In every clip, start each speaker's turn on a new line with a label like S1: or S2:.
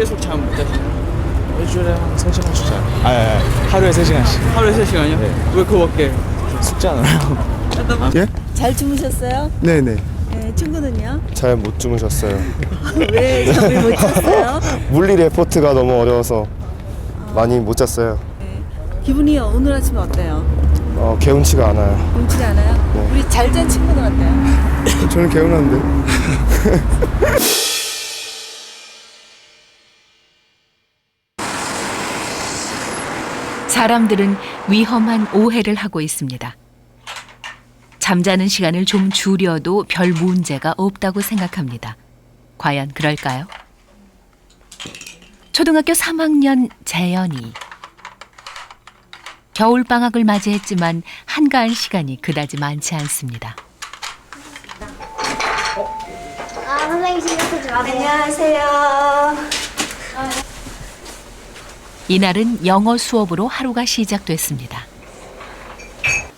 S1: 계속 잠 못 자시나요?
S2: 일주일에 한 3시간씩 자요. 하루에 3시간씩.
S1: 하루에 3시간이요?
S2: 네.
S1: 왜 그거밖에?
S2: 숙제 하느라고.
S3: 예?
S4: 잘 주무셨어요?
S3: 네네.
S4: 네, 친구는요?
S3: 잘 못 주무셨어요.
S4: 왜 잠을 못 잤어요?
S3: 물리 레포트가 너무 어려워서 많이 못 잤어요.
S4: 기분이 오늘 아침에 어때요?
S3: 개운치가 않아요.
S4: 움직이지 않아요?
S3: 네.
S4: 우리 잘 잔 친구는 어때요?
S3: 저는 개운한데.
S5: 사람들은 위험한 오해를 하고 있습니다. 잠자는 시간을 좀 줄여도 별 문제가 없다고 생각합니다. 과연 그럴까요? 초등학교 3학년 재현이. 겨울방학을 맞이했지만 한가한 시간이 그다지 많지 않습니다.
S6: 선생님 신경 쓰지 마세요.
S4: 안녕하세요.
S5: 이날은 영어 수업으로 하루가 시작됐습니다.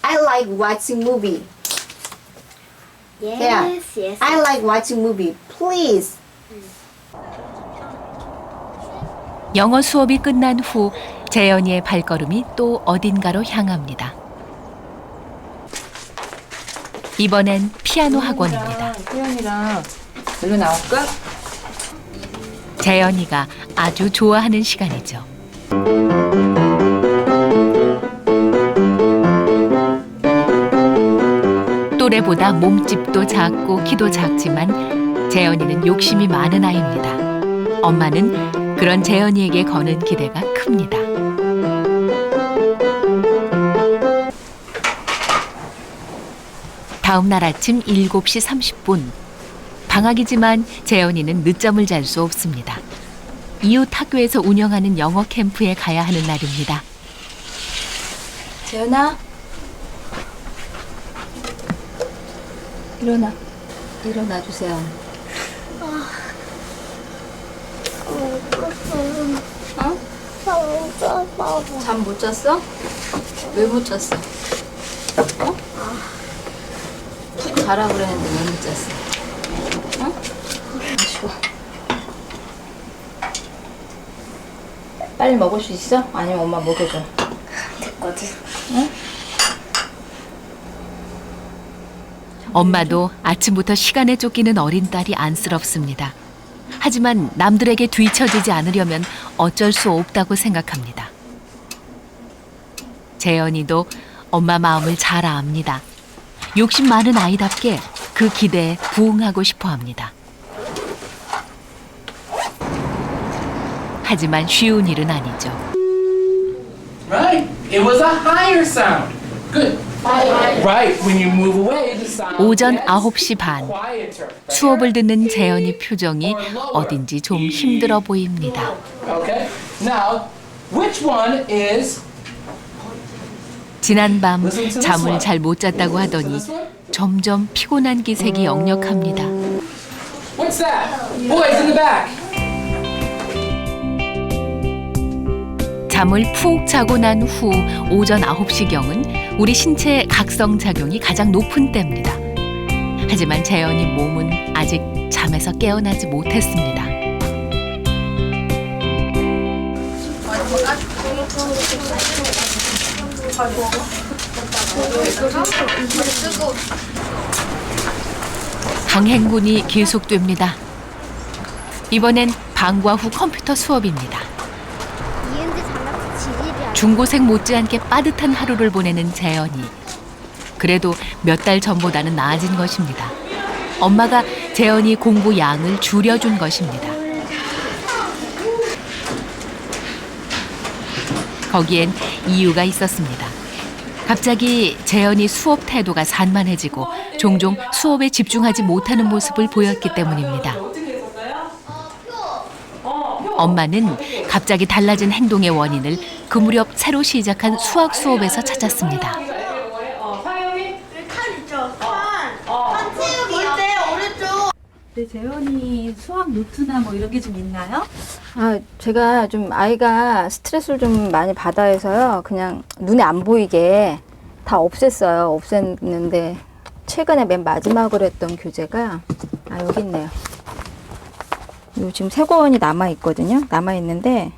S7: I like watching movie.
S6: Yes, yes.
S7: I like watching movie. Please.
S5: 영어 수업이 끝난 후 재현이의 발걸음이 또 어딘가로 향합니다. 이번엔 피아노 학원입니다.
S8: 태연이랑 일로 나올까?
S5: 재현이가 아주 좋아하는 시간이죠. 또래보다 몸집도 작고 키도 작지만 재현이는 욕심이 많은 아이입니다. 엄마는 그런 재현이에게 거는 기대가 큽니다. 다음 날 아침 7시 30분. 방학이지만 재현이는 늦잠을 잘 수 없습니다. 이웃 학교에서 운영하는 영어 캠프에 가야 하는 날입니다.
S8: 재현아. 일어나. 일어나 주세요. 잠 못 잤어? 왜 못 잤어? 가라 그랬는데 왜 못 잤어? 마시고. 빨리 먹을 수 있어? 아니면 엄마 먹여줘?
S6: 됐거든.
S5: 엄마도 아침부터 시간에 쫓기는 어린 딸이 안쓰럽습니다. 하지만 남들에게 뒤처지지 않으려면 어쩔 수 없다고 생각합니다. 재현이도 엄마 마음을 잘 압니다. 욕심 많은 아이답게 그 기대에 부응하고 싶어 합니다. 하지만 쉬운 일은 아니죠.
S9: Right. It was a higher sound. Good. Right. When you move away, the sound
S5: 오전
S9: gets
S5: 9시 반.
S9: quieter.
S5: 수업을 듣는 재현이 표정이 어딘지 좀 힘들어 보입니다.
S9: Okay. Now, which one is
S5: 지난밤 잠을 잘 못 잤다고 하더니 점점 피곤한 기색이 역력합니다.
S9: what's that? Boys in the back.
S5: 잠을 푹 자고 난 후 오전 9시경은 우리 신체의 각성작용이 가장 높은 때입니다. 하지만 재현이 몸은 아직 잠에서 깨어나지 못했습니다. 강행군이 계속됩니다. 이번엔 방과 후 컴퓨터 수업입니다.
S6: 이은지 장난치 지질이야.
S5: 중고생 못지않게 빠듯한 하루를 보내는 재현이. 그래도 몇 달 전보다는 나아진 것입니다. 엄마가 재현이 공부 양을 줄여준 것입니다. 거기엔 이유가 있었습니다. 갑자기 재현이 수업 태도가 산만해지고 종종 수업에 집중하지 못하는 모습을 보였기 때문입니다. 엄마는 갑자기 달라진 행동의 원인을 그 무렵 새로 시작한 수학 수업에서 찾았습니다.
S6: 칸 있죠? 칸 채우기요. 오른쪽.
S4: 네, 재현이 수학 노트나 뭐 이런 게 좀 있나요?
S8: 제가 좀 아이가 스트레스를 좀 많이 받아 해서요. 그냥 눈에 안 보이게 다 없앴어요. 요 지금 새 권이 남아 있거든요. 남아 있는데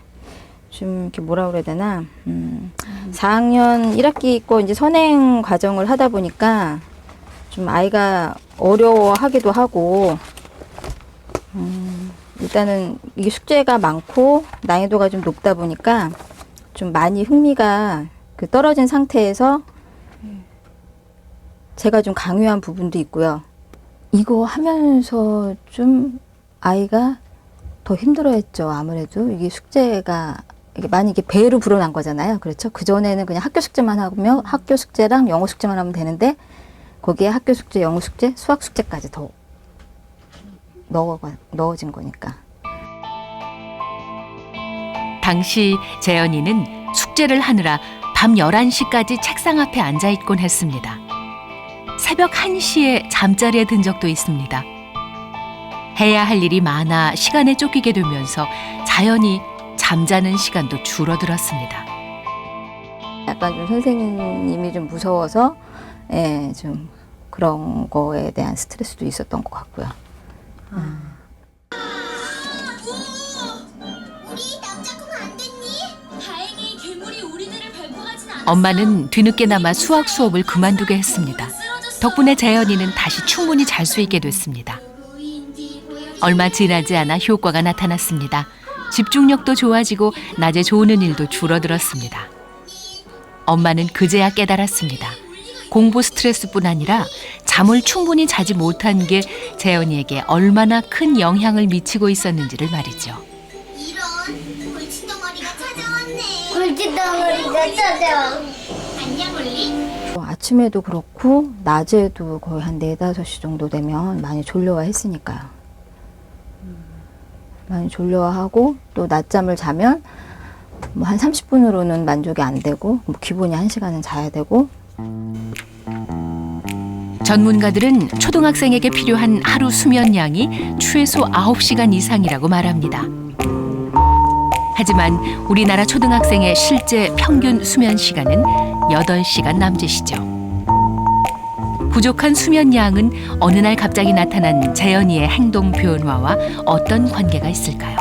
S8: 좀 이렇게 뭐라 그래야 되나? 4학년 1학기 거 이제 선행 과정을 하다 보니까 좀 아이가 어려워하기도 하고, 일단은 이게 숙제가 많고 난이도가 좀 높다 보니까 좀 많이 흥미가 그 떨어진 상태에서 제가 좀 강요한 부분도 있고요. 이거 하면서 좀 아이가 더 힘들어했죠. 아무래도 이게 숙제가 이게 많이 이게 배로 불어난 거잖아요. 그렇죠? 그 전에는 그냥 학교 숙제만 하면 학교 숙제랑 영어 숙제만 하면 되는데 거기에 학교 숙제, 영어 숙제, 수학 숙제까지 더 넣어진 거니까.
S5: 당시 재현이는 숙제를 하느라 밤 11시까지 책상 앞에 앉아 있곤 했습니다. 새벽 1시에 잠자리에 든 적도 있습니다. 해야 할 일이 많아 시간에 쫓기게 되면서 자연히 잠자는 시간도 줄어들었습니다.
S8: 약간 좀 선생님이 좀 무서워서 예, 좀 그런 거에 대한 스트레스도 있었던 것 같고요.
S5: 엄마는 뒤늦게나마 수학 수업을 그만두게 했습니다. 덕분에 재현이는 다시 충분히 잘 수 있게 됐습니다. 얼마 지나지 않아 효과가 나타났습니다. 집중력도 좋아지고 낮에 조는 일도 줄어들었습니다. 엄마는 그제야 깨달았습니다. 공부 스트레스뿐 아니라 잠을 충분히 자지 못한 게 재현이에게 얼마나 큰 영향을 미치고 있었는지를 말이죠.
S6: 이런 골칫덩어리가 찾아왔네. 골칫덩어리가 찾아와. 안녕 올리.
S8: 아침에도 그렇고 낮에도 거의 한 4-5시 정도 되면 많이 졸려했으니까요. 많이 졸려하고 또 낮잠을 자면 뭐 한 30분으로는 만족이 안 되고 뭐 기본이 1시간은 자야 되고.
S5: 전문가들은 초등학생에게 필요한 하루 수면량이 최소 9시간 이상이라고 말합니다. 하지만 우리나라 초등학생의 실제 평균 수면 시간은 8시간 남짓이죠. 부족한 수면량은 어느 날 갑자기 나타난 재현이의 행동 변화와 어떤 관계가 있을까요?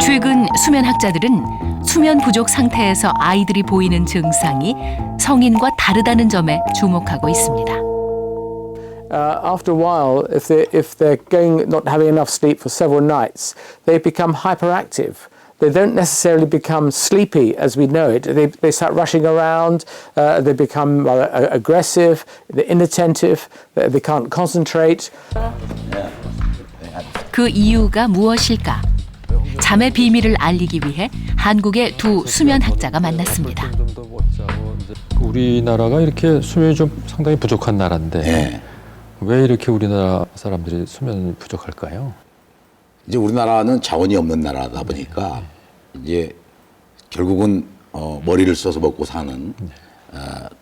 S5: 최근 수면학자들은 수면 부족 상태에서 아이들이 보이는 증상이 성인과 다르다는 점에 주목하고 있습니다.
S10: After a while, if they're not having enough sleep for several nights, they become hyperactive. They don't necessarily become sleepy as we know it. They start rushing around, they become aggressive, they're inattentive, they can't concentrate.
S5: 그 이유가 무엇일까? 잠의 비밀을 알리기 위해 한국의 두 수면학자가 만났습니다.
S11: 우리나라가 이렇게 수면이 좀 상당히 부족한 나라인데
S12: 네.
S11: 왜 이렇게 우리나라 사람들이 수면이 부족할까요?
S12: 이제 우리나라는 자원이 없는 나라다 보니까 이제 결국은 머리를 써서 먹고 사는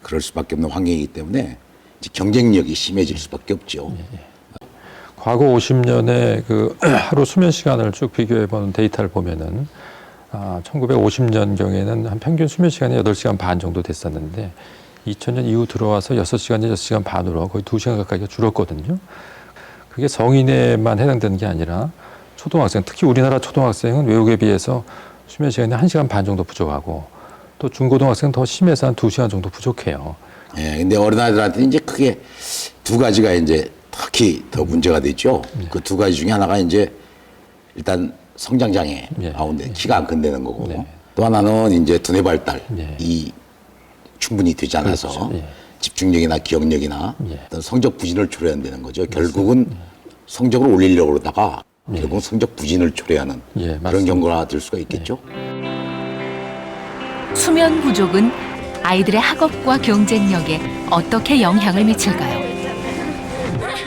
S12: 그럴 수밖에 없는 환경이기 때문에 이제 경쟁력이 심해질 수밖에 없죠.
S11: 과거 50년의 그 하루 수면 시간을 쭉 비교해 보는 데이터를 보면은 1950년경에는 한 평균 수면 시간이 8시간 반 정도 됐었는데 2000년 이후 들어와서 6시간에서 6시간 반으로 거의 2시간 가까이가 줄었거든요. 그게 성인에만 해당되는 게 아니라 초등학생, 특히 우리나라 초등학생은 외국에 비해서 수면 시간이 1시간 반 정도 부족하고 또 중고등학생은 더 심해서 한 2시간 정도 부족해요.
S12: 예, 근데 어린아이들한테는 이제 크게 두 가지가 이제 특히 더 문제가 되죠. 그 두 가지 중에 하나가 이제 일단 성장장애 가운데 키가 안 큰다는 거고 또 하나는 이제 두뇌 발달이 충분히 되지 않아서
S11: 그렇죠.
S12: 집중력이나 기억력이나 어떤 성적 부진을 초래한다는 거죠. 결국은 성적을 올리려고 그러다가 결국은 성적 부진을 초래하는 그런 경우가 될 수가 있겠죠.
S5: 수면 부족은 아이들의 학업과 경쟁력에 어떻게 영향을 미칠까요?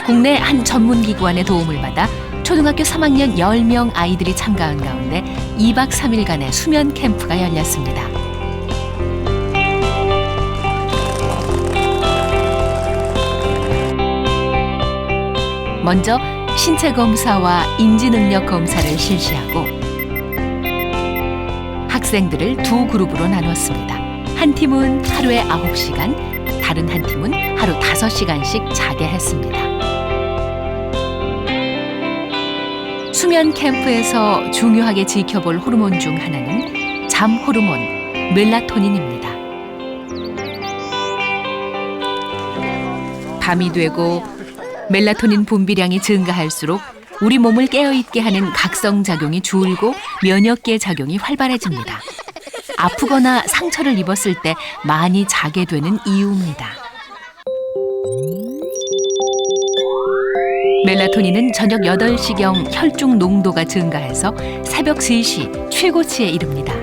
S5: 국내 한 전문기관의 도움을 받아 초등학교 3학년 10명 아이들이 참가한 가운데 2박 3일간의 수면 캠프가 열렸습니다. 먼저 신체 검사와 인지 능력 검사를 실시하고 학생들을 두 그룹으로 나눴습니다. 한 팀은 하루에 9시간, 다른 한 팀은 하루 5시간씩 자게 했습니다. 수면 캠프에서 중요하게 지켜볼 호르몬 중 하나는 잠 호르몬 멜라토닌입니다. 밤이 되고 멜라토닌 분비량이 증가할수록 우리 몸을 깨어있게 하는 각성작용이 줄고 면역계 작용이 활발해집니다. 아프거나 상처를 입었을 때 많이 자게 되는 이유입니다. 멜라토닌은 저녁 8시경 혈중 농도가 증가해서 새벽 3시 최고치에 이릅니다.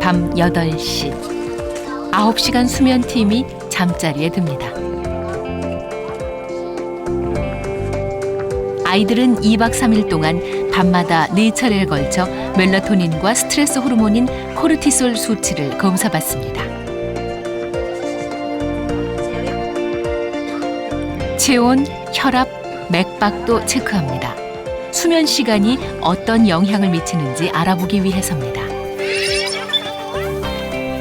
S5: 밤 8시, 9시간 수면팀이 잠자리에 듭니다. 아이들은 2박 3일 동안 밤마다 4차례에 걸쳐 멜라토닌과 스트레스 호르몬인 코르티솔 수치를 검사받습니다. 체온, 혈압, 맥박도 체크합니다. 수면 시간이 어떤 영향을 미치는지 알아보기 위해서입니다.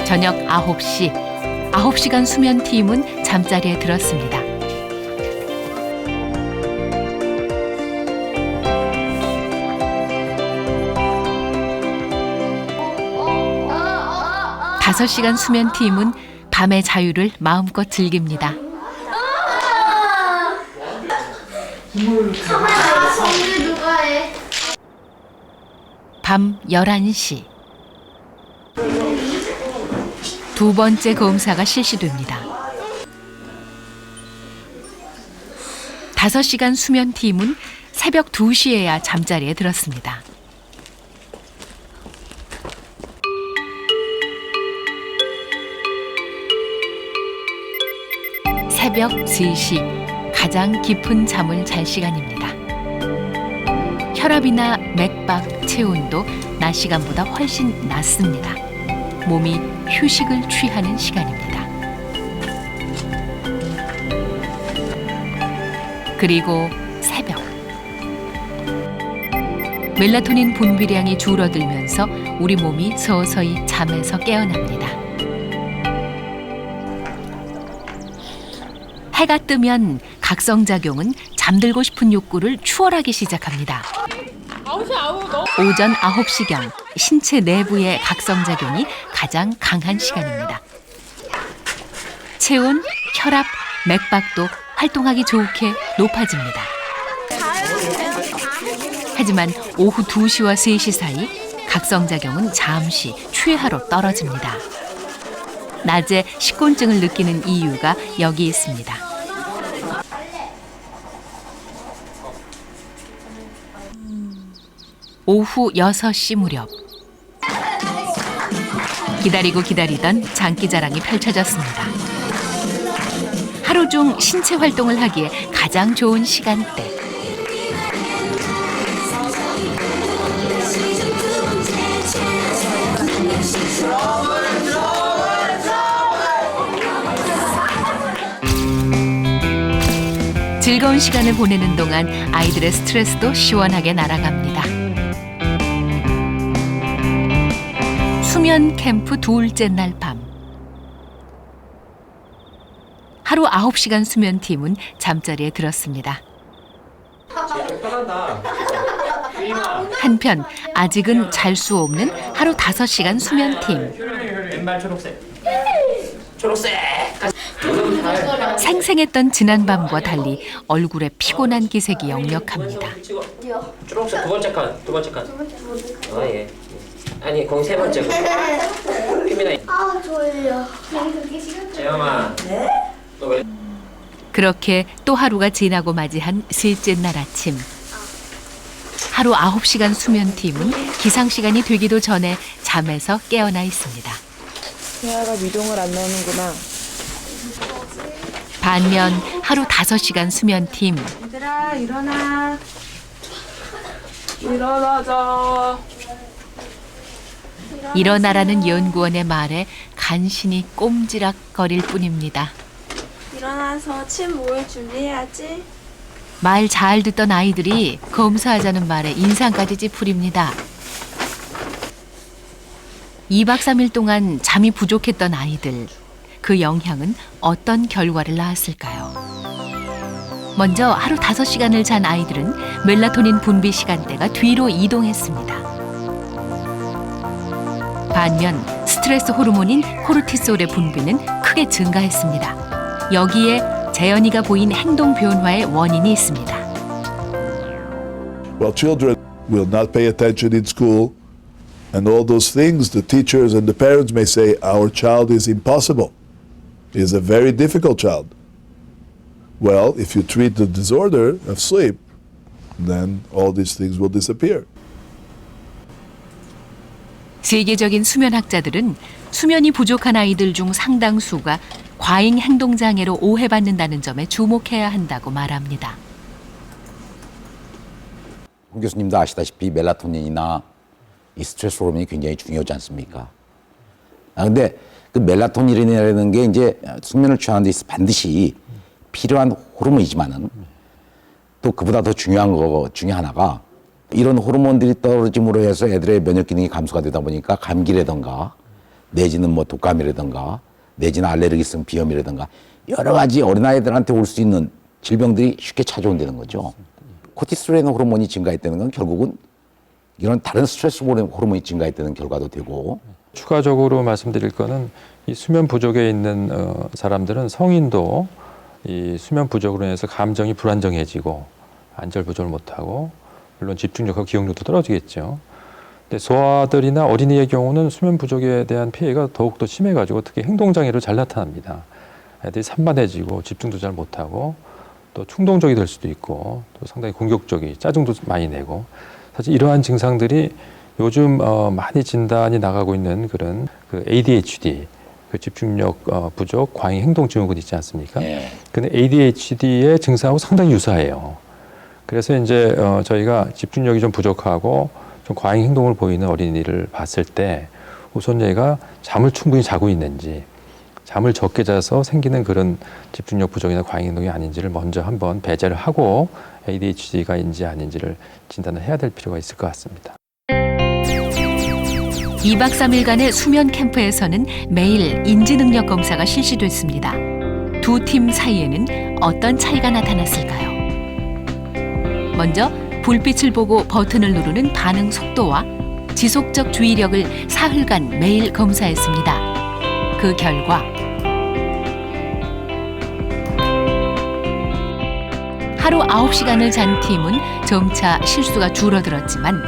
S5: 저녁 9시, 9시간 수면팀은 잠자리에 들었습니다. 다섯 시간 수면팀은 밤의 자유를 마음껏 즐깁니다. 밤 11시. 두 번째 검사가 실시됩니다. 5시간 수면팀은 새벽 2시에야 잠자리에 들었습니다. 새벽 3시, 가장 깊은 잠을 잘 시간입니다. 혈압이나 맥박, 체온도 낮 시간보다 훨씬 낮습니다. 몸이 휴식을 취하는 시간입니다. 그리고 새벽. 멜라토닌 분비량이 줄어들면서 우리 몸이 서서히 잠에서 깨어납니다. 해가 뜨면 각성작용은 잠들고 싶은 욕구를 추월하기 시작합니다. 오전 9시경 신체 내부의 각성작용이 가장 강한 시간입니다. 체온, 혈압, 맥박도 활동하기 좋게 높아집니다. 하지만 오후 2시와 3시 사이 각성작용은 잠시 최하로 떨어집니다. 낮에 식곤증을 느끼는 이유가 여기 있습니다. 오후 6시 무렵 기다리고 기다리던 장기자랑이 펼쳐졌습니다. 하루 중 신체 활동을 하기에 가장 좋은 시간대. 즐거운 시간을 보내는 동안 아이들의 스트레스도 시원하게 날아갑니다. 수면 캠프 둘째 날 밤. 하루 9시간 수면팀은 잠자리에 들었습니다. 한편 아직은 잘 수 없는 하루 5시간 수면팀.
S9: 왼발 초록색. 초록색.
S5: 생생했던 지난밤과 달리 얼굴에 피곤한 기색이 역력합니다.
S13: 초록색 두 번째 칸. 아 예. 아니 거기 세 번째 거. 희민아.
S6: 아 졸려.
S13: 재영아. 네? 너 왜?
S5: 그렇게 또 하루가 지나고 맞이한 셋째 날 아침. 하루 9시간 수면팀은 기상시간이 되기도 전에 잠에서 깨어나 있습니다.
S14: 태아가 미동을 안 넣는구나.
S5: 반면 하루 5시간 수면팀.
S14: 얘들아 일어나. 일어나자.
S5: 일어나라는 연구원의 말에 간신히 꼼지락거릴 뿐입니다.
S14: 일어나서 침 모을 준비해야지.
S5: 말 잘 듣던 아이들이 검사하자는 말에 인상까지 찌푸립니다. 2박 3일 동안 잠이 부족했던 아이들. 그 영향은 어떤 결과를 낳았을까요? 먼저 하루 5시간을 잔 아이들은 멜라토닌 분비 시간대가 뒤로 이동했습니다. 반면 스트레스 호르몬인 코르티솔의 분비는 크게 증가했습니다. 여기에 재현이가 보인 행동 변화의 원인이 있습니다.
S15: Well, children will not pay attention in school, and all those things, the teachers and the parents may say, our child is impossible, is a very difficult child. Well, if you treat the disorder of sleep, then all these things will disappear.
S5: 세계적인 수면학자들은 수면이 부족한 아이들 중 상당수가 과잉 행동 장애로 오해받는다는 점에 주목해야 한다고 말합니다.
S12: 홍 교수님도 아시다시피 멜라토닌이나 이 스트레스 호르몬이 굉장히 중요하지 않습니까? 근데 그 멜라토닌이라는 게 이제 숙면을 취하는 데 있어 반드시 필요한 호르몬이지만은 또 그보다 더 중요한 거 중에 하나가 이런 호르몬들이 떨어짐으로 해서 애들의 면역 기능이 감소가 되다 보니까 감기라든가 내지는 뭐 독감이라든가 내지는 알레르기성 비염이라든가 여러 가지 어린아이들한테 올 수 있는 질병들이 쉽게 찾아온다는 거죠. 코티솔이라는 호르몬이 증가했다는 건 결국은 이런 다른 스트레스 호르몬이 증가했다는 결과도 되고.
S11: 추가적으로 말씀드릴 거는 이 수면 부족에 있는 사람들은 성인도 이 수면 부족으로 인해서 감정이 불안정해지고 안절부절을 못하고 물론 집중력과 기억력도 떨어지겠죠. 근데 소아들이나 어린이의 경우는 수면 부족에 대한 피해가 더욱더 심해가지고 특히 행동장애로 잘 나타납니다. 애들이 산만해지고 집중도 잘 못하고 또 충동적이 될 수도 있고 또 상당히 공격적이 짜증도 많이 내고 사실 이러한 증상들이 요즘 많이 진단이 나가고 있는 그런 그 ADHD 그 집중력 부족 과잉 행동 증후군 있지 않습니까? 근데 ADHD의 증상하고 상당히 유사해요. 그래서 이제 저희가 집중력이 좀 부족하고 좀 과잉 행동을 보이는 어린이를 봤을 때 우선 얘가 잠을 충분히 자고 있는지 잠을 적게 자서 생기는 그런 집중력 부족이나 과잉 행동이 아닌지를 먼저 한번 배제를 하고 ADHD가인지 아닌지를 진단을 해야 될 필요가 있을 것 같습니다.
S5: 2박 3일간의 수면 캠프에서는 매일 인지능력 검사가 실시됐습니다. 두 팀 사이에는 어떤 차이가 나타났을까요? 먼저 불빛을 보고 버튼을 누르는 반응 속도와 지속적 주의력을 사흘간 매일 검사했습니다. 그 결과 하루 9시간을 잔 팀은 점차 실수가 줄어들었지만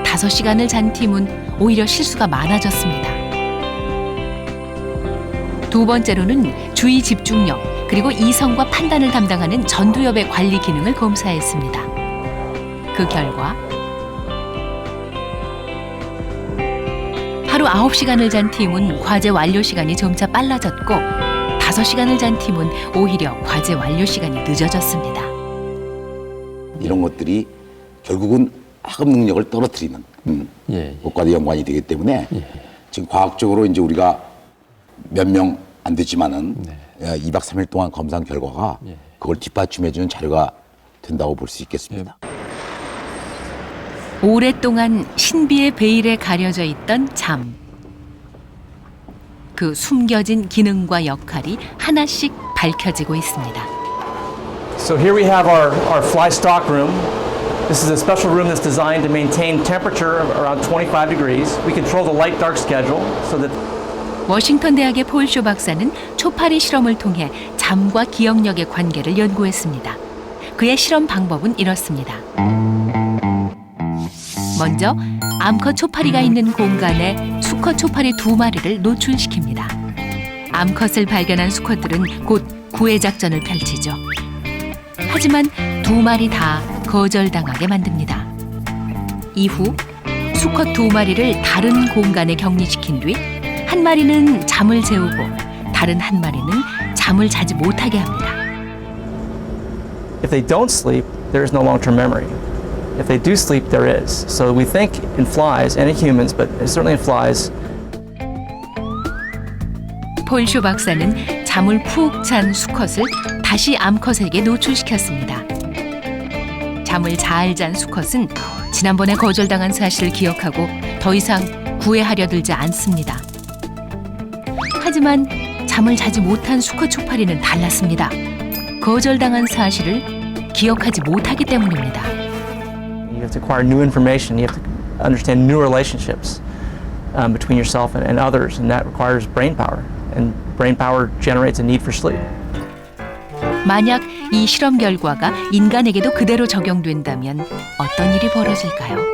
S5: 5시간을 잔 팀은 오히려 실수가 많아졌습니다. 두 번째로는 주의 집중력 그리고 이성과 판단을 담당하는 전두엽의 관리 기능을 검사했습니다. 그 결과 하루 9시간을 잔 팀은 과제 완료 시간이 점차 빨라졌고 5시간을 잔 팀은 오히려 과제 완료 시간이 늦어졌습니다.
S12: 이런 것들이 결국은 학업 능력을 떨어뜨리는 것과도 연관이 되기 때문에 지금 과학적으로 이제 우리가 몇 명 안 되지만은 2박 3일 동안 검사한 결과가 그걸 뒷받침해주는 자료가 된다고 볼 수 있겠습니다.
S5: 오랫동안 신비의 베일에 가려져 있던 잠. 그 숨겨진 기능과 역할이 하나씩 밝혀지고 있습니다.
S16: So here we have our fly stock room. This is a special room that's designed to maintain temperature of around 25 degrees. We control the light dark schedule so that
S5: 워싱턴 대학의 폴 쇼 박사는 초파리 실험을 통해 잠과 기억력의 관계를 연구했습니다. 그의 실험 방법은 이렇습니다. 먼저 암컷 초파리가 있는 공간에 수컷 초파리 2마리를 노출시킵니다. 암컷을 발견한 수컷들은 곧 구애 작전을 펼치죠. 하지만 2마리 다 거절당하게 만듭니다. 이후 수컷 2마리를 다른 공간에 격리시킨 뒤 한 마리는 잠을 재우고 다른 한 마리는 잠을 자지 못하게 합니다.
S16: if they don't sleep, there is no long-term memory. If they do sleep, there is. So we think in flies and in humans, but certainly in flies.
S5: 폴 쇼 박사는 잠을 푹 잔 수컷을 다시 암컷에게 노출시켰습니다. 잠을 잘 잔 수컷은 지난번에 거절당한 사실을 기억하고 더 이상 구애하려 들지 않습니다. 하지만 잠을 자지 못한 수컷 초파리는 달랐습니다. 거절당한 사실을 기억하지 못하기 때문입니다.
S16: You have to acquire new information. You have to understand new relationships between yourself and others, and that requires brain power. And brain power generates a need for sleep.
S5: 만약 이 실험 결과가 인간에게도 그대로 적용된다면 어떤 일이 벌어질까요?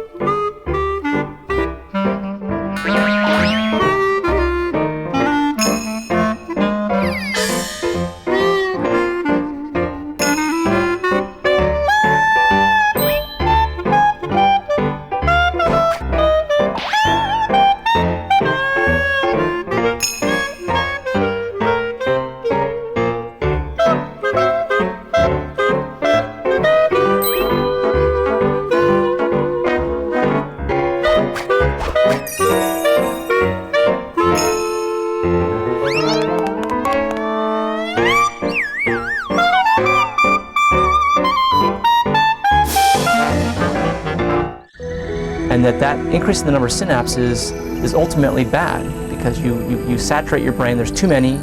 S16: And that increase in the number of synapses is ultimately bad because you saturate your brain, there's too many,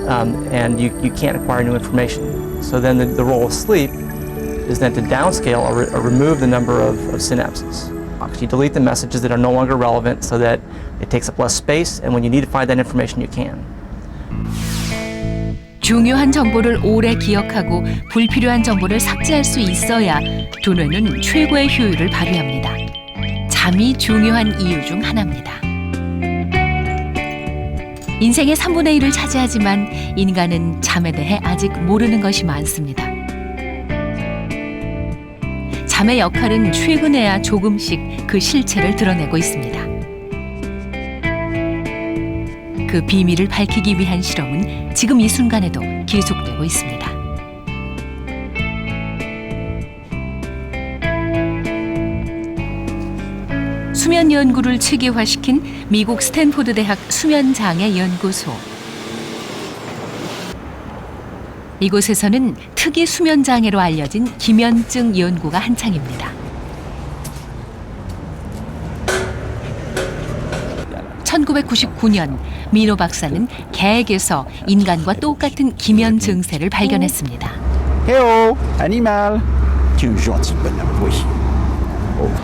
S16: and you can't acquire new information. So then the role of sleep is then to downscale or remove the number of synapses. You delete the messages that are no longer relevant so that it takes up less space, and when you need to find that information, you can.
S5: 중요한 정보를 오래 기억하고 불필요한 정보를 삭제할 수 있어야 두뇌는 최고의 효율을 발휘합니다. 잠이 중요한 이유 중 하나입니다. 인생의 3분의 1을 차지하지만 인간은 잠에 대해 아직 모르는 것이 많습니다. 잠의 역할은 최근에야 조금씩 그 실체를 드러내고 있습니다. 그 비밀을 밝히기 위한 실험은 지금 이 순간에도 계속되고 있습니다. 수면 연구를 체계화시킨 미국 스탠포드 대학 수면장애 연구소. 이곳에서는 특이 수면장애로 알려진 기면증 연구가 한창입니다. 1999년 미노 박사는 개에게서 인간과 똑같은 기면 증세를 발견했습니다.
S17: Hello, animal. Tu gentil bonhomme, oui.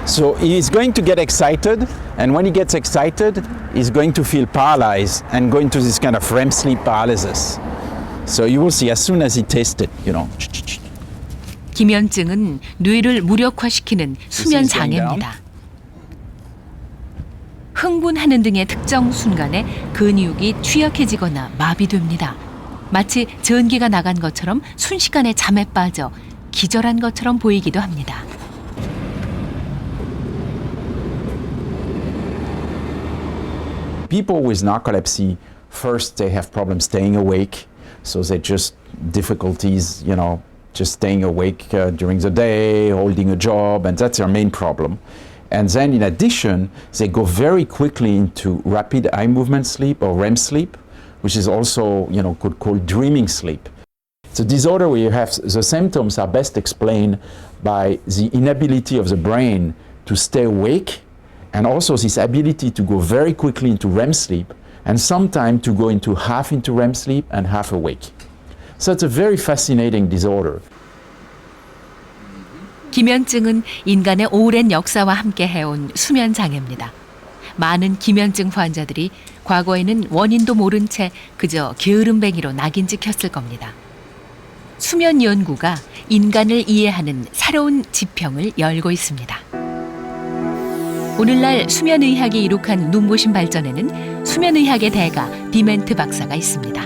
S17: So he's going to get excited, and when he gets excited, he's going to feel paralyzed and go into this kind of REM sleep paralysis. So you will see as soon as he tastes it, you know.
S5: 기면증은 뇌를 무력화시키는 수면 장애입니다. 흥분하는 등의 특정 순간에 근육이 취약해지거나 마비됩니다. 마치 전기가 나간 것처럼 순식간에 잠에 빠져 기절한 것처럼 보이기도 합니다.
S17: People with narcolepsy, first they have problems staying awake, so they just difficulties, you know, just staying awake during the day, holding a job, and that's their main problem. And then in addition, they go very quickly into rapid eye movement sleep or REM sleep, which is also, you know, called dreaming sleep. It's a disorder where you have the symptoms are best explained by the inability of the brain to stay awake, and also this ability to go very quickly into REM sleep, and sometimes to go into half into REM sleep and half awake. So it's a very fascinating disorder.
S5: 기면증은 인간의 오랜 역사와 함께 해온 수면 장애입니다. 많은 기면증 환자들이 과거에는 원인도 모른 채 그저 게으름뱅이로 낙인 찍혔을 겁니다. 수면 연구가 인간을 이해하는 새로운 지평을 열고 있습니다. 오늘날 수면의학이 이룩한 눈부신 발전에는 수면의학의 대가 디멘트 박사가 있습니다.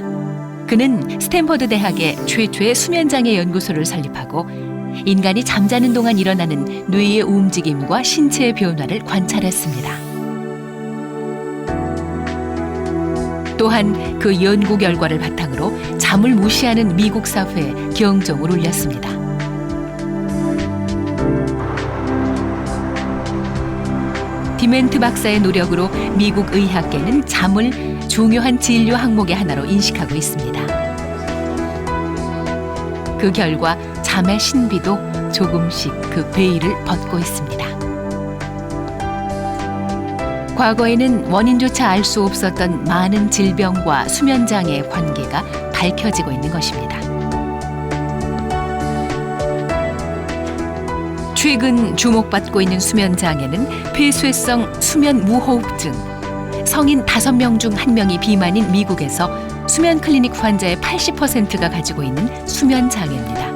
S5: 그는 스탠퍼드 대학의 최초의 수면장애 연구소를 설립하고 인간이 잠자는 동안 일어나는 뇌의 움직임과 신체의 변화를 관찰했습니다. 또한 그 연구 결과를 바탕으로 잠을 무시하는 미국 사회에 경종을 울렸습니다. 디멘트 박사의 노력으로 미국 의학계는 잠을 중요한 진료 항목의 하나로 인식하고 있습니다. 그 결과 잠의 신비도 조금씩 그 베일을 벗고 있습니다. 과거에는 원인조차 알 수 없었던 많은 질병과 수면장애의 관계가 밝혀지고 있는 것입니다. 최근 주목받고 있는 수면 장애는 폐쇄성 수면 무호흡증. 성인 5명 중 1명이 비만인 미국에서 수면 클리닉 환자의 80%가 가지고 있는 수면 장애입니다.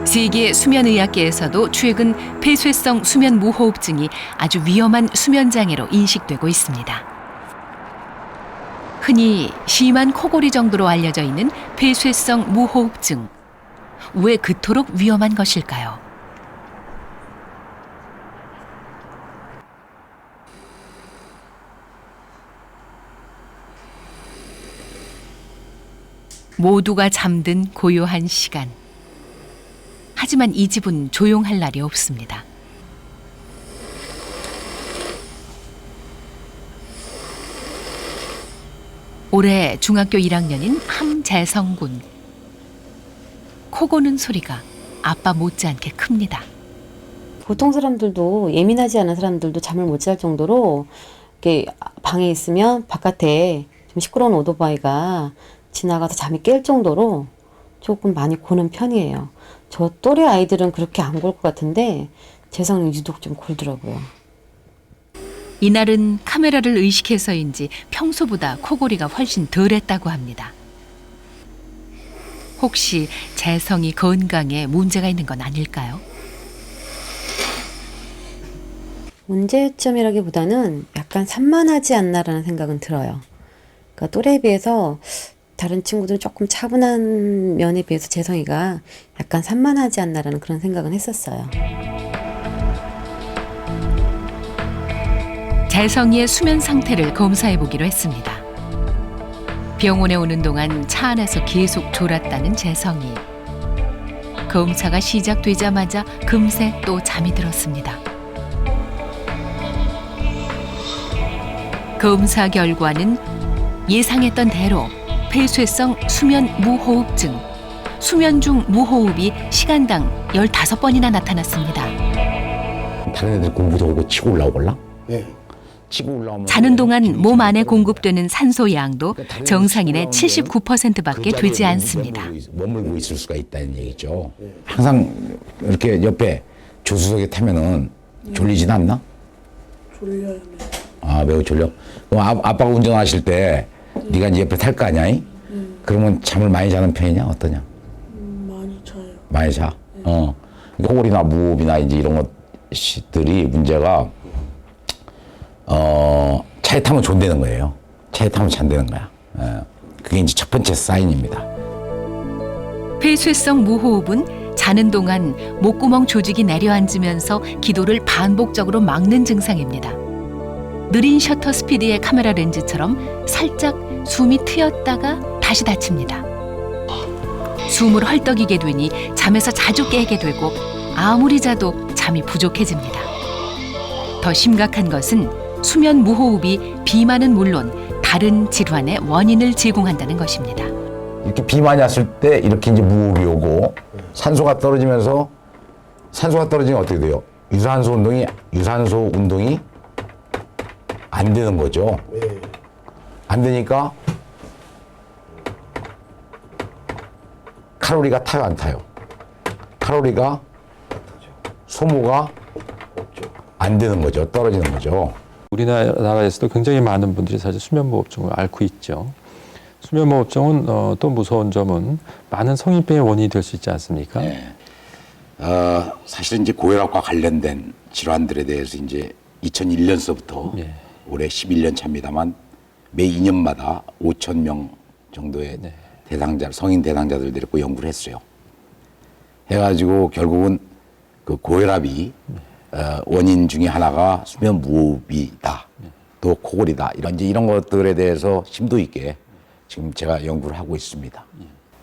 S5: 세계 수면의학계에서도 최근 폐쇄성 수면 무호흡증이 아주 위험한 수면 장애로 인식되고 있습니다. 흔히 심한 코골이 정도로 알려져 있는 폐쇄성 무호흡증. 왜 그토록 위험한 것일까요? 모두가 잠든 고요한 시간. 하지만 이 집은 조용할 날이 없습니다. 올해 중학교 1학년인 함재성 군. 코 고는 소리가 아빠 못지않게 큽니다.
S18: 보통 사람들도 예민하지 않은 사람들도 잠을 못 잘 정도로 이렇게 방에 있으면 바깥에 좀 시끄러운 오토바이가 지나가서 잠이 깰 정도로 조금 많이 고는 편이에요. 저 또래 아이들은 그렇게 안 골 것 같은데 재성이 유독 좀 골더라고요.
S5: 이날은 카메라를 의식해서인지 평소보다 코골이가 훨씬 덜했다고 합니다. 혹시 재성이 건강에 문제가 있는 건 아닐까요?
S18: 문제점이라기보다는 약간 산만하지 않나라는 생각은 들어요. 그러니까 또래에 비해서 다른 친구들은 조금 차분한 면에 비해서 재성이가 약간 산만하지 않나라는 그런 생각은 했었어요.
S5: 재성이의 수면 상태를 검사해 보기로 했습니다. 병원에 오는 동안 차 안에서 계속 졸았다는 재성이. 검사가 시작되자마자 금세 또 잠이 들었습니다. 검사 결과는 예상했던 대로 폐쇄성 수면 무호흡증, 수면 중 무호흡이 시간당 15번이나 나타났습니다.
S12: 다른 애들 공부도 오고 치고 올라오걸라? 네. 치고 올라오면
S5: 자는 동안 몸 안에 공급되는 산소 양도 정상인의 79%밖에 되지 않습니다.
S12: 머물고 있을 수가 있다는 얘기죠. 항상 이렇게 옆에 조수석에 타면은 졸리진 않나?
S19: 졸려요.
S12: 아, 매우 졸려? 그럼 아빠가 운전하실 때 네가 이제 옆에 탈 거 아니야? 그러면 잠을 많이 자는 편이냐? 어떠냐?
S19: 많이 자요.
S12: 많이 자? 코골이나 무호흡이나 이제 이런 것들이 문제가 차에 타면 존대는 거예요. 차에 타면 잔대는 거야. 그게 이제 첫 번째 사인입니다.
S5: 폐쇄성 무호흡은 자는 동안 목구멍 조직이 내려앉으면서 기도를 반복적으로 막는 증상입니다. 느린 셔터 스피드의 카메라 렌즈처럼 살짝 숨이 트였다가 다시 닫힙니다. 숨을 헐떡이게 되니 잠에서 자주 깨게 되고 아무리 자도 잠이 부족해집니다. 더 심각한 것은 수면 무호흡이 비만은 물론 다른 질환의 원인을 제공한다는 것입니다.
S12: 이렇게 비만이 왔을 때 이렇게 이제 무호흡이 오고 산소가 떨어지면서 산소가 떨어지면 어떻게 돼요? 유산소 운동이 안 되는 거죠. 안 되니까 칼로리가 타요, 안 타요? 칼로리가 소모가 안 되는 거죠. 떨어지는 거죠.
S11: 우리나라에서도 굉장히 많은 분들이 사실 수면무호흡증을 앓고 있죠. 수면무호흡증은 또 무서운 점은 많은 성인병의 원인이 될 수 있지 않습니까?
S12: 네. 사실은 이제 고혈압과 관련된 질환들에 대해서 이제 2001년서부터 올해 11년 차입니다만 매 2년마다 5,000명 정도의 성인 대상자들 데리고 연구를 했어요. 해가지고 결국은 그 고혈압이 원인 중에 하나가 수면 무호흡이다, 또 코골이다, 이런 것들에 대해서 심도 있게 지금 제가 연구를 하고 있습니다.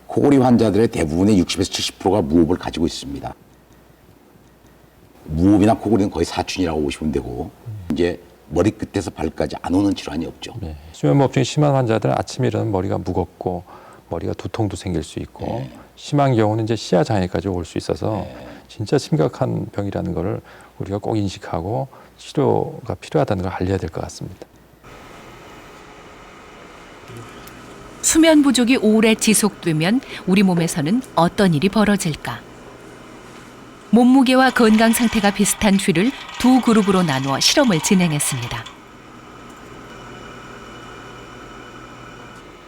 S12: 코골이 환자들의 대부분의 60에서 70%가 무호흡을 가지고 있습니다. 무호흡이나 코골이는 거의 사춘이라고 보시면 되고 이제 머리끝에서 발까지 안 오는 질환이 없죠.
S11: 수면무호흡증이 심한 환자들은 아침에 일어나면 머리가 무겁고 머리가 두통도 생길 수 있고 심한 경우는 이제 시야 장애까지 올 수 있어서 진짜 심각한 병이라는 것을 우리가 꼭 인식하고 치료가 필요하다는 걸 알려야 될 것 같습니다.
S5: 수면 부족이 오래 지속되면 우리 몸에서는 어떤 일이 벌어질까? 몸무게와 건강 상태가 비슷한 쥐를 두 그룹으로 나누어 실험을 진행했습니다.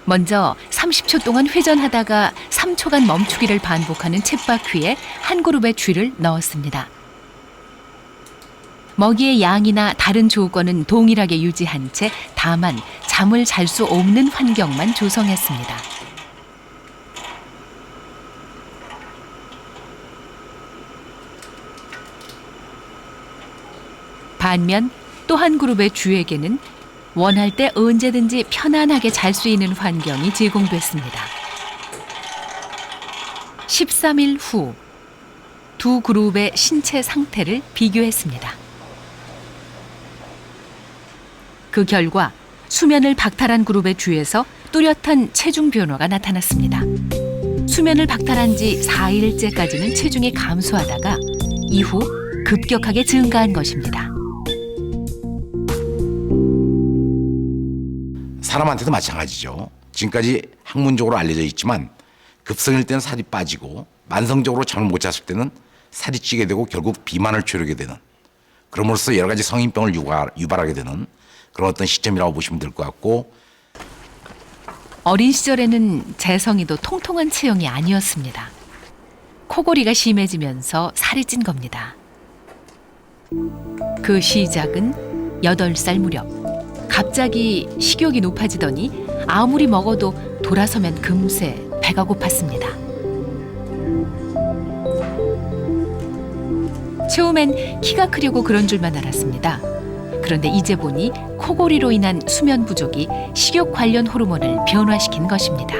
S5: 먼저 30초 동안 회전하다가 3초간 멈추기를 반복하는 쳇바퀴에 한 그룹의 쥐를 넣었습니다. 먹이의 양이나 다른 조건은 동일하게 유지한 채 다만 잠을 잘 수 없는 환경만 조성했습니다. 반면 또 한 그룹의 쥐에게는 원할 때 언제든지 편안하게 잘 수 있는 환경이 제공됐습니다. 13일 후 두 그룹의 신체 상태를 비교했습니다. 그 결과 수면을 박탈한 그룹의 쥐에서 뚜렷한 체중 변화가 나타났습니다. 수면을 박탈한 지 4일째까지는 체중이 감소하다가 이후 급격하게 증가한 것입니다.
S12: 사람한테도 마찬가지죠. 지금까지 학문적으로 알려져 있지만 급성일 때는 살이 빠지고 만성적으로 잠을 못 잤을 때는 살이 찌게 되고 결국 비만을 초래하게 되는, 그럼으로써 여러 가지 성인병을 유발하게 되는 그런 어떤 시점이라고 보시면 될 것 같고,
S5: 어린 시절에는 재성이도 통통한 체형이 아니었습니다. 코골이가 심해지면서 살이 찐 겁니다. 그 시작은 8살 무렵. 갑자기 식욕이 높아지더니 아무리 먹어도 돌아서면 금세 배가 고팠습니다. 처음엔 키가 크려고 그런 줄만 알았습니다. 그런데 이제 보니 코골이로 인한 수면 부족이 식욕 관련 호르몬을 변화시킨 것입니다.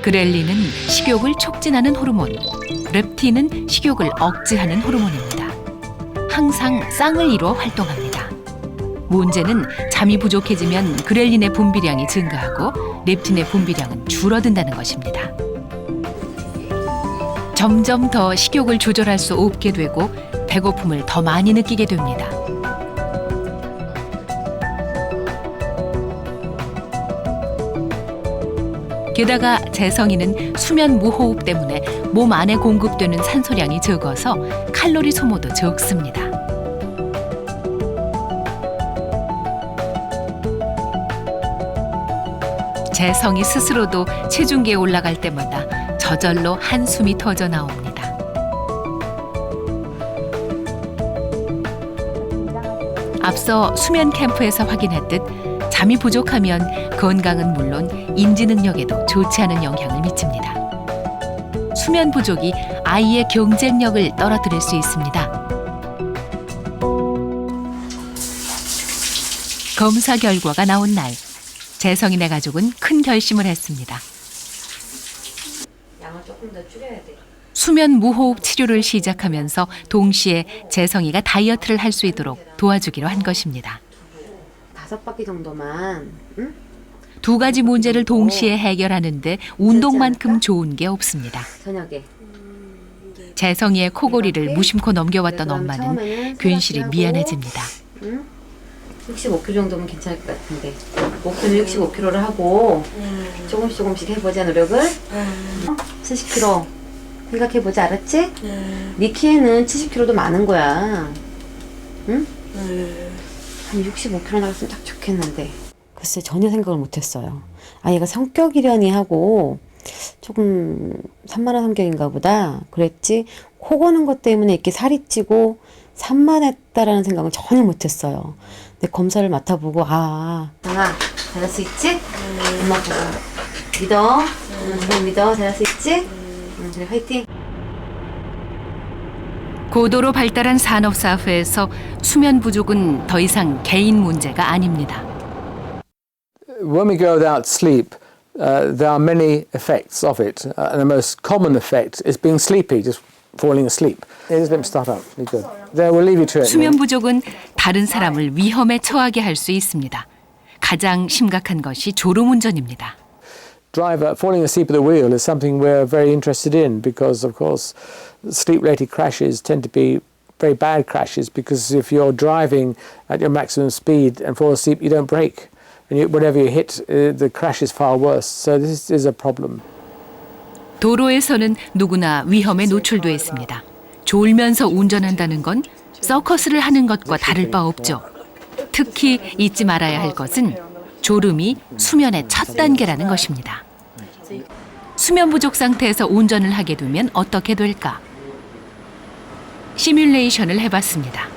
S5: 그렐린은 식욕을 촉진하는 호르몬, 렙틴은 식욕을 억제하는 호르몬입니다. 항상 쌍을 이루어 활동합니다. 문제는 잠이 부족해지면 그렐린의 분비량이 증가하고 렙틴의 분비량은 줄어든다는 것입니다. 점점 더 식욕을 조절할 수 없게 되고 배고픔을 더 많이 느끼게 됩니다. 게다가 재성이는 수면 무호흡 때문에 몸 안에 공급되는 산소량이 적어서 칼로리 소모도 적습니다. 재성이 스스로도 체중계에 올라갈 때마다 저절로 한숨이 터져 나옵니다. 앞서 수면 캠프에서 확인했듯 잠이 부족하면 건강은 물론 인지 능력에도 좋지 않은 영향을 미칩니다. 수면 부족이 아이의 경쟁력을 떨어뜨릴 수 있습니다. 검사 결과가 나온 날, 재성이네 가족은 큰 결심을 했습니다.
S18: 양을 조금 더 줄여야 돼.
S5: 수면 무호흡 치료를 시작하면서 동시에 재성이가 다이어트를 할 수 있도록 도와주기로 한 것입니다.
S18: 5바퀴 정도만, 응?
S5: 두 가지 문제를 동시에 해결하는데 운동만큼 좋은 게 없습니다.
S18: 저녁에.
S5: 재성이의 코골이를 무심코 넘겨왔던 엄마는 괜시리 미안해집니다.
S18: 응? 65kg 정도면 괜찮을 것 같은데 목표는 65kg를 하고 조금씩 해보자 노력을. 70kg 생각해보자, 알았지? 네 키에는 70kg도 많은 거야. 응? 한 65kg 나갔으면 딱 좋겠는데. 글쎄 전혀 생각을 못했어요. 아이가 성격이려니 하고 조금 산만한 성격인가 보다 그랬지, 코 고는 것 때문에 이렇게 살이 찌고 산만했다라는 생각은 전혀 못했어요. 근데 검사를 맡아보고 장아 잘할 수 있지? 엄마 보고 믿어. 정말 믿어. 잘할 수 있지? 그래, 화이팅.
S5: 고도로 발달한 산업사회에서 수면 부족은 더 이상 개인 문제가 아닙니다.
S10: When we go without sleep, there are many effects of it. And the most common effect is being sleepy, just falling asleep. Let me start up. Good. There, we'll leave you to it.
S5: 수면 부족은 다른 사람을 위험에 처하게 할 수 있습니다. 가장 심각한 것이 졸음운전입니다.
S10: Driver falling asleep at the wheel is something we're very interested in because, of course, sleep-related crashes tend to be very bad crashes because if you're driving at your maximum speed and fall asleep, you don't brake. and whenever you hit, the crash is far worse. So this is a problem.
S5: 도로에서는 누구나 위험에 노출돼 있습니다. 졸면서 운전한다는 건 서커스를 하는 것과 다를 바 없죠. 특히 잊지 말아야 할 것은 졸음이 수면의 첫 단계라는 것입니다. 수면 부족 상태에서 운전을 하게 되면 어떻게 될까? 시뮬레이션을 해봤습니다.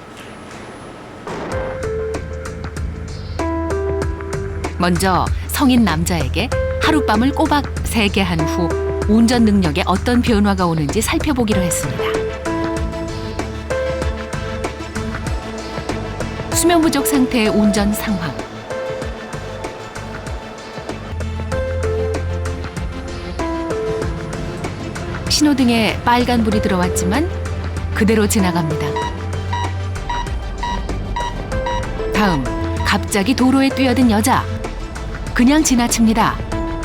S5: 먼저 성인 남자에게 하룻밤을 꼬박 새게 한 후 운전 능력에 어떤 변화가 오는지 살펴보기로 했습니다. 수면 부족 상태의 운전 상황. 신호등에 빨간불이 들어왔지만 그대로 지나갑니다. 다음, 갑자기 도로에 뛰어든 여자. 그냥 지나칩니다.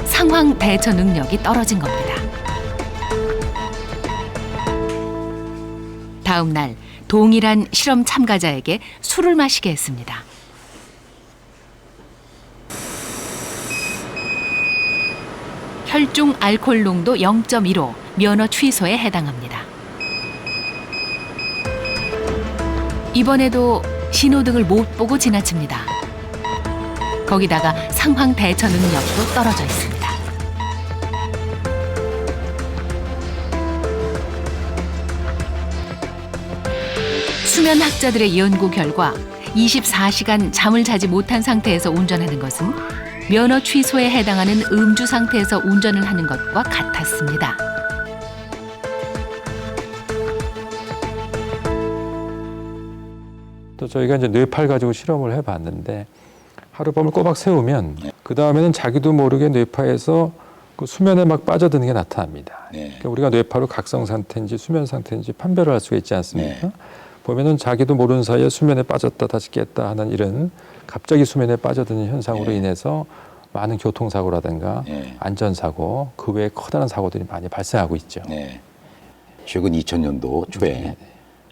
S5: 상황 대처 능력이 떨어진 겁니다. 다음 날 동일한 실험 참가자에게 술을 마시게 했습니다. 혈중 알코올 농도 0.15, 면허 취소에 해당합니다. 이번에도 신호등을 못 보고 지나칩니다. 거기다가 상황 대처 능력도 떨어져 있습니다. 수면학자들의 연구 결과 24시간 잠을 자지 못한 상태에서 운전하는 것은 면허 취소에 해당하는 음주 상태에서 운전을 하는 것과 같았습니다.
S11: 또 저희가 이제 뇌파를 가지고 실험을 해봤는데 하룻밤을 꼬박 세우면 그 다음에는 자기도 모르게 뇌파에서 그 수면에 막 빠져드는 게 나타납니다. 그러니까 우리가 뇌파로 각성 상태인지 수면 상태인지 판별을 할 수가 있지 않습니까? 보면은 자기도 모르는 사이에 수면에 빠졌다 다시 깼다 하는 이런 갑자기 수면에 빠져드는 현상으로 인해서 많은 교통사고라든가 안전사고 그 외에 커다란 사고들이 많이 발생하고 있죠.
S12: 최근 2000년도 초에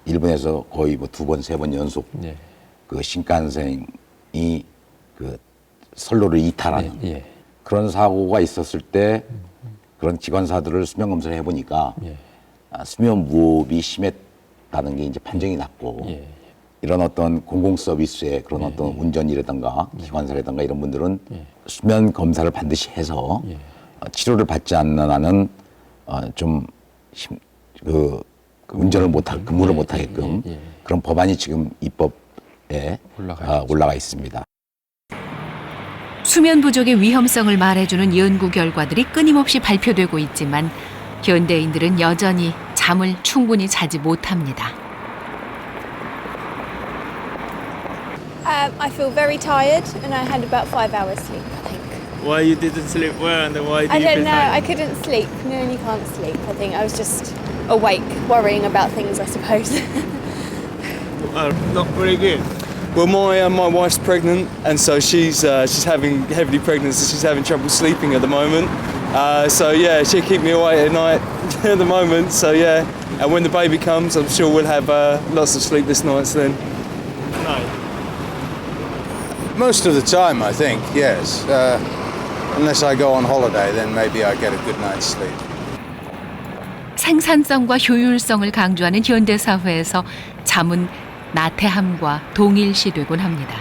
S12: 일본에서 거의 뭐 2번, 3번 연속 그 신칸센이 그 선로를 이탈하는 그런 사고가 있었을 때 그런 기관사들을 수면 검사를 해보니까 수면 무호흡이 심했다는 게 이제 판정이 났고 이런 어떤 공공 서비스의 그런 어떤 운전이라든가 기관사라든가 이런 분들은 수면 검사를 반드시 해서 치료를 받지 않는 한은 좀 운전을 근무를 못하게끔 그런 법안이 지금 입법에 올라가 있습니다.
S5: 수면 부족의 위험성을 말해주는 연구 결과들이 끊임없이 발표되고 있지만 현대인들은 여전히 잠을 충분히 자지 못합니다.
S20: I feel very tired and I had about 5 hours sleep, I think.
S2: Why you didn't sleep well and why
S20: I don't know, I couldn't sleep. No, you can't sleep. I think I was just awake, worrying about things, I suppose.
S2: Not very good. Well, my wife's pregnant, and so she's having heavily pregnant, so she's having trouble sleeping at the moment. So yeah, she keep me awake at night at the moment. So yeah, and when the baby comes, I'm sure we'll have lots of sleepless nights then.
S21: No. Most of the time, I think, yes. Unless I go on holiday, then maybe I get a good night's sleep.
S5: 생산성과 효율성을 강조하는 현대 사회에서 잠은 나태함과 동일시되곤 합니다.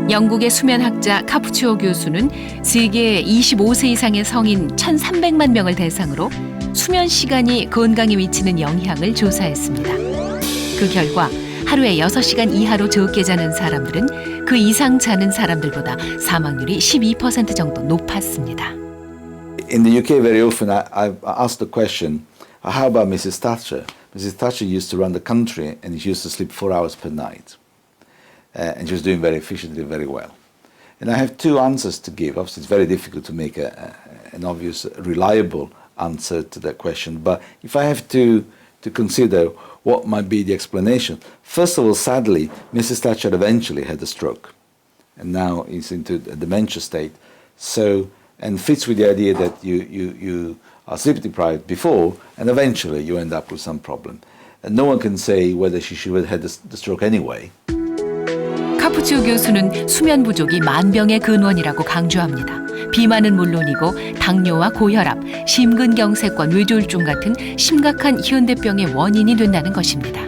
S5: 영국의 수면학자 카푸치오 교수는 세계 25세 이상의 성인 1,300만 명을 대상으로 수면 시간이 건강에 미치는 영향을 조사했습니다. 그 결과 하루에 6시간 이하로 적게 자는 사람들은 그 이상 자는 사람들보다 사망률이 12% 정도 높았습니다.
S22: In the UK, very often I've asked the question, how about Mrs. Thatcher? Mrs. Thatcher used to run the country and she used to sleep 4 hours per night. And she was doing very efficiently, very well. And I have two answers to give. Obviously, it's very difficult to make an obvious, reliable answer to that question. But if I have to consider what might be the explanation, first of all, sadly, Mrs. Thatcher eventually had a stroke. And now is into a dementia state. And fits with the idea that you are sleep deprived before, and eventually you end up with some problem. no one can say whether she should have had the stroke anyway.
S5: 카푸치오 교수는 수면 부족이 만병의 근원이라고 강조합니다. 비만은 물론이고 당뇨와 고혈압, 심근경색과 뇌졸중 같은 심각한 현대병의 원인이 된다는 것입니다.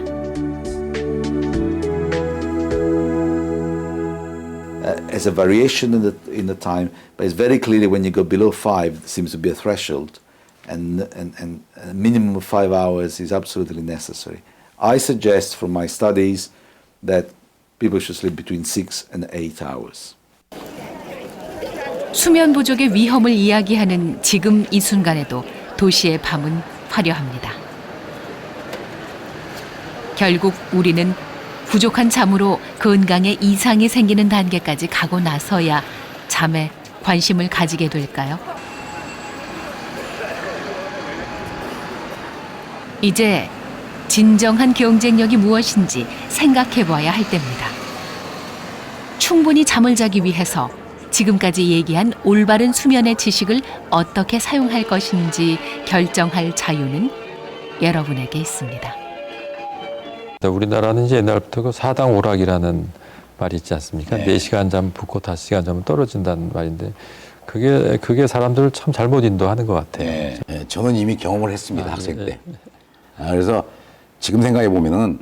S22: As a variation in the time, but it's very clearly when you go below 5, there seems to be a threshold, and a minimum of 5 hours is absolutely necessary. I suggest from my studies that people should sleep between 6 and 8 hours.
S5: 수면 부족의 위험을 이야기하는 지금 이 순간에도 도시의 밤은 화려합니다. 결국 우리는 부족한 잠으로 건강에 이상이 생기는 단계까지 가고 나서야 잠에 관심을 가지게 될까요? 이제 진정한 경쟁력이 무엇인지 생각해 봐야 할 때입니다. 충분히 잠을 자기 위해서 지금까지 얘기한 올바른 수면의 지식을 어떻게 사용할 것인지 결정할 자유는 여러분에게 있습니다.
S11: 우리나라는 이제 옛날부터 그 사당 오락이라는 말이 있지 않습니까?
S12: 네.
S11: 4시간 자면 붓고 5시간 자면 떨어진다는 말인데 그게 사람들을 참 잘못 인도하는 것 같아요.
S12: 네. 네, 저는 이미 경험을 했습니다, 학생 때. 그래서 지금 생각해 보면은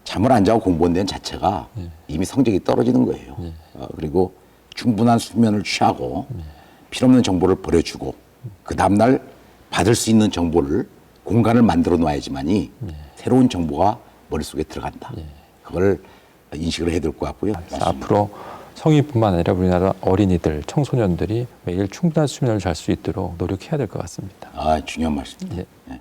S12: 잠을 안 자고 공부한 데는 자체가 이미 성적이 떨어지는 거예요. 그리고 충분한 수면을 취하고 필요없는 정보를 버려주고 그 다음날 받을 수 있는 정보를 공간을 만들어 놔야지만이 새로운 정보가 머릿속에 들어간다. 그걸 인식을 해야 될 것 같고요.
S11: 앞으로 성인뿐만 아니라 우리나라 어린이들, 청소년들이 매일 충분한 수면을 잘 수 있도록 노력해야 될 것 같습니다.
S12: 중요한 말씀입니다.
S11: 예.